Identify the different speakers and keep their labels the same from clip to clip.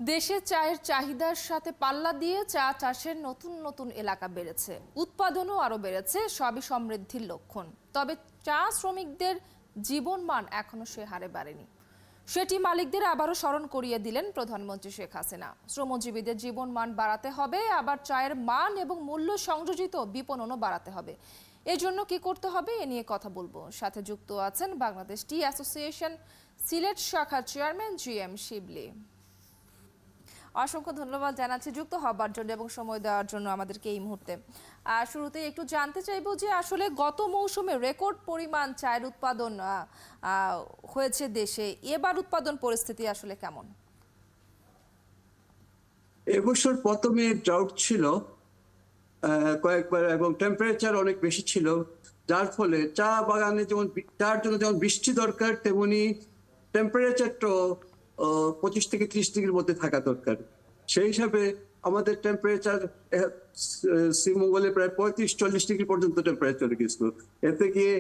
Speaker 1: দেশে চায়ের চাহিদার সাথে পাল্লা দিয়ে চা চাষের নতুন নতুন এলাকা বেড়েছে, উৎপাদনও আরো বেড়েছে, সবই সমৃদ্ধির লক্ষণ। তবে চা শ্রমিকদের জীবনমান এখনো সে হারে বাড়েনি। সেটি মালিকদের আবারও স্মরণ করিয়ে দিলেন প্রধানমন্ত্রী শেখ হাসিনা। শ্রমজীবীদের জীবনমান বাড়াতে হবে, আবার চায়ের মান এবং মূল্য সংযোজিত বিপণনও বাড়াতে হবে। এজন্য কি করতে হবে এ নিয়ে কথা বলবো। সাথে যুক্ত আছেন বাংলাদেশ টি অ্যাসোসিয়েশন সিলেট শাখার চেয়ারম্যান GM শিবলি। অসংখ্য ধন্যবাদ জানাচ্ছি যুক্ত হবার জন্য এবং সময় দেওয়ার জন্য আমাদেরকে এই মুহূর্তে। শুরুতে একটু জানতে চাইবো যে আসলে গত মৌসুমে রেকর্ড পরিমাণ চায়ের উৎপাদন হয়েছে দেশে, এবার উৎপাদন পরিস্থিতি আসলে কেমন?
Speaker 2: এবছর প্রথমে ড্রাউট ছিল কয়েকবার এবং টেম্পারেচার অনেক বেশি ছিল, যার ফলে চা বাগানে যেমন চার জন্য যেমন বৃষ্টি দরকার তেমনি টেম্পারেচারটা 25 থেকে 30 ডিগ্রির মধ্যে থাকা দরকার। সেই হিসাবে আমাদের টেম্পারেচার শ্রীমঙ্গলে প্রায় 35-40 ডিগ্রি পর্যন্ত টেম্পারেচার চলে গেছিল। এতে গিয়ে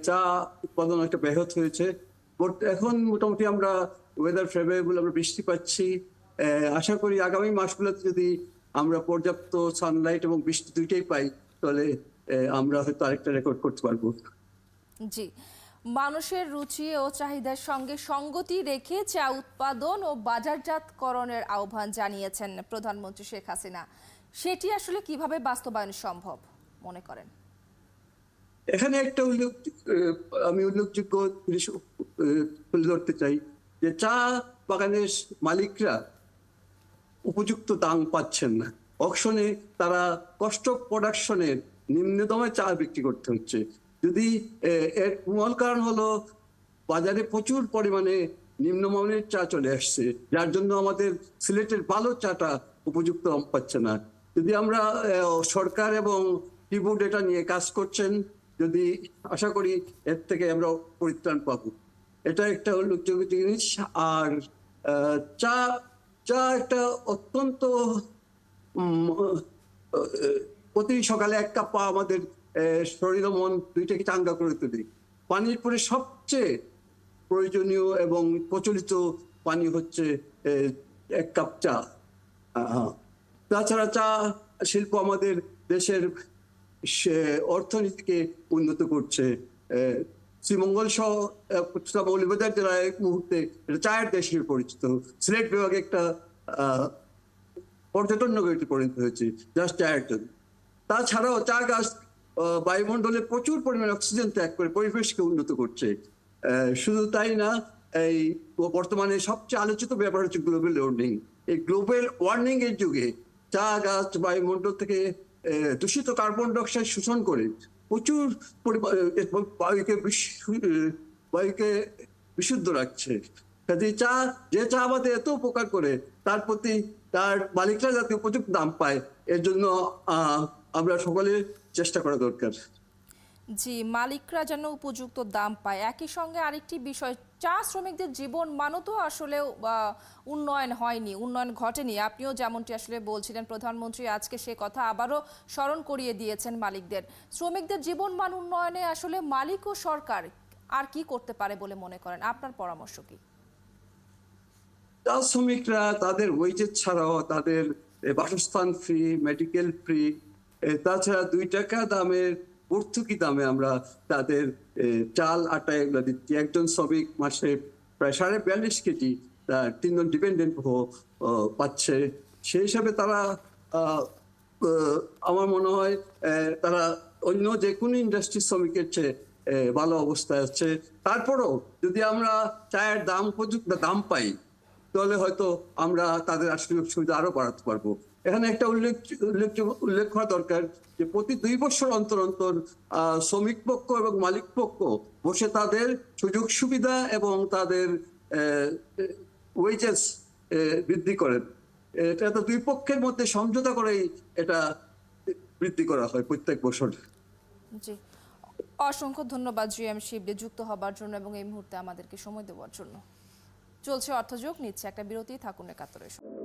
Speaker 2: চা উৎপাদন একটা ব্যাহত হয়েছে। এখন মোটামুটি আমরা ওয়েদার ফেভারেবল, আমরা বৃষ্টি পাচ্ছি। আশা করি আগামী মাসগুলোতে যদি আমরা পর্যাপ্ত সানলাইট এবং বৃষ্টি দুইটাই পাই তাহলে আমরা হয়তো আরেকটা রেকর্ড করতে পারবো।
Speaker 1: জি, মানুষের রুচি ও চাহিদার সঙ্গে সঙ্গতি রেখে চা উৎপাদন ও বাজারজাতকরণের আহ্বান জানিয়েছেন প্রধানমন্ত্রী শেখ হাসিনা। সেটি আসলে কিভাবে বাস্তবায়ন সম্ভব মনে করেন?
Speaker 2: এখানে একটা আমি উল্লেখযোগ্য জিনিস তুলে ধরতে চাই যে চা বাগানের মালিকরা উপযুক্ত দাম পাচ্ছেন না। অকশনে তারা কস্ট অফ প্রোডাকশনের নিম্ন দামে চা বিক্রি করতে হচ্ছে। যদি এর মূল কারণ হলো বাজারে প্রচুর পরিমাণে নিম্নমানের চা চলে আসছে, যার জন্য আমাদের সিলেটের ভালো চাটা উপযুক্ত দাম পাচ্ছে না। যদি আমরা সরকার এবং টি বোর্ড এটা নিয়ে কাজ করছেন, যদি আশা করি এর থেকে আমরা পরিত্রাণ পাবো। এটা একটা উল্লেখযোগ্য জিনিস। আর চা চা একটা অত্যন্ত প্রতি সকালে 1 কাপ আমাদের শরীর ও মন দুইটাকে চাঙ্গা করে তুলি। পানির পরে সবচেয়ে প্রয়োজনীয় এবং প্রচলিত পানি হচ্ছে 1 কাপ চা। তাছাড়া চা শিল্প আমাদের দেশের অর্থনীতিকে উন্নত করছে। শ্রীমঙ্গল সহ মৌলভীবাজার জেলায় এক মুহূর্তে চায়ের দেশ হিসেবে পরিচিত। সিলেট বিভাগে একটা পর্যটন নগরীতে পরিণত হয়েছে জাস্ট চায়ের জন্য। তাছাড়াও চা গাছ বায়ুমণ্ডলে প্রচুর পরিমাণে অক্সিজেন ত্যাগ করে পরিবেশকে উন্নত করছে। শুধু তাই না, এই বর্তমানে সবচেয়ে আলোচিত ব্যাপার হচ্ছে গ্লোবাল ওয়ার্মিং। এই গ্লোবাল ওয়ার্মিং এর যুগে চা গাছ বায়ুমণ্ডল থেকে দূষিত কার্বন ডাই অক্সাইড শোষণ করে প্রচুর বায়ুকে বিশুদ্ধ রাখছে। কাজে যে চা আমাদের এত উপকার করে তার প্রতি তার মালিকরা যাতে উপযুক্ত দাম পায় এর জন্য আমরা সকলে চেষ্টা করা দরকার।
Speaker 1: জি, মালিকরা যেন উপযুক্ত দাম পায়। একই সঙ্গে আরেকটি বিষয়, চা শ্রমিকদের জীবন মানও তো আসলে উন্নয়ন হয়নি, উন্নয়ন ঘটেনি। আপনিও যেমনটি আসলে বলছিলেন, প্রধানমন্ত্রী আজকে সে কথা আবারও স্মরণ করিয়ে দিয়েছেন মালিকদের। শ্রমিকদের জীবন মান উন্নয়নে আসলে মালিক ও সরকার আর কি করতে পারে বলে মনে করেন? আপনার পরামর্শ কি?
Speaker 2: চা শ্রমিকরা তাদের ওয়েজেস ছাড়াও তাদের বাসস্থান ফ্রি, মেডিকেল ফ্রি, তাছাড়া 2 টাকা দামের ভর্তুকি দামে আমরা তাদের চাল আটা এগুলো দিচ্ছি। একজন শ্রমিক মাসে প্রায় 42.5 কেজি 3জন ডিপেন্ডেন্ট পাচ্ছে। সেই হিসাবে তারা আমার মনে হয় তারা অন্য যে কোনো ইন্ডাস্ট্রির শ্রমিকের চেয়ে ভালো অবস্থায় আছে। তারপরও যদি আমরা চায়ের দাম উপযুক্ত দাম পাই তাহলে হয়তো আমরা তাদের সুযোগ সুবিধা আরো বাড়াতে পারবো। এখানে একটা উল্লেখ করা দরকার যে প্রতি 2 বছর অন্তর অন্তর শ্রমিক পক্ষ এবং মালিক পক্ষ বসে তাদের সুযোগ সুবিধা এবং তাদের ওয়েজেস বৃদ্ধি করেন। এটা তো 2 পক্ষের মধ্যে সমঝোতা করেই এটা বৃদ্ধি করা হয় প্রত্যেক বছর।
Speaker 1: জি, অসংখ্য ধন্যবাদ GM শিবলি যুক্ত হবার জন্য এবং এই মুহূর্তে আমাদেরকে সময় দেওয়ার জন্য। চলছে অর্থযোগ, নিচ্ছে একটা বিরতি, থাকুন একাত্তরের সঙ্গে।